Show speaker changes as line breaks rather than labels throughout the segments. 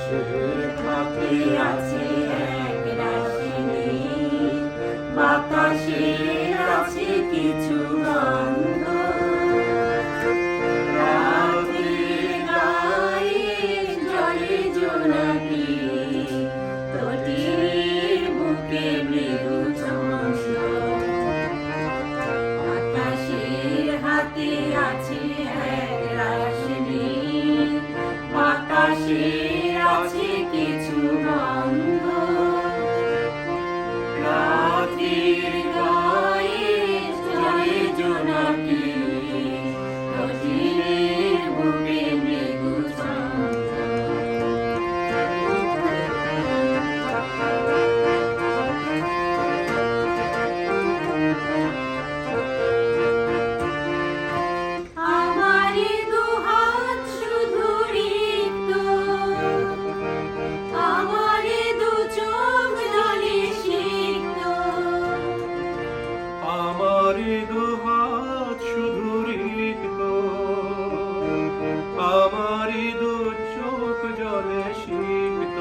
হাতে আছে এক রাশি নীল, বাতাসের আছে কিছু গন্ধ। রাতের গায়ে জলে জোনাকি, তটিনীর বুকে মৃদুছন্দ। বাতাসের হাতে আছে এক রাশি নীল, বাতাসের আছে কিছু গন্ধ। রাতের গায়ে জলে জোনাকি, তটিনীর বুকে মৃদুছন্দ। আমারি দুহাত শুধু রিক্ত, আমারি দু চোখ জলে সিক্ত।
আমারি দুহাত শুধু রিক্ত, আমারি দু চোখ জলে সিক্ত।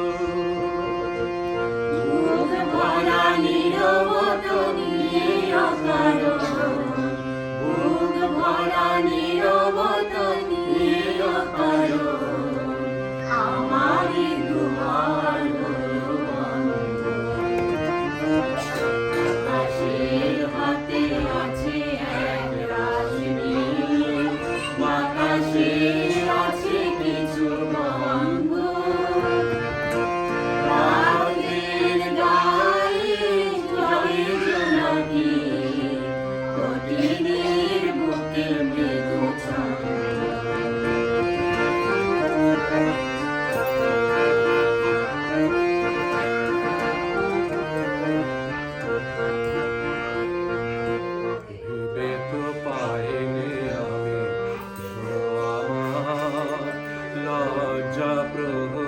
বুক ভরা নীরবতা নিয়ে অকারণ, বুক ভরা নীরবতা নিয়ে অকারণ। আমারি দুয়ার হলো বন্ধ। আকাশের হাতে আছে এক রাশি নীল, বাতাসের আছে কিছু গন্ধ। রাতের গায়ে জলে জোনাকি, তটিনীর বুকে মৃদুছন্দ।
ভেবে তো পাইনি আমি আমার লজ্জা প্রভু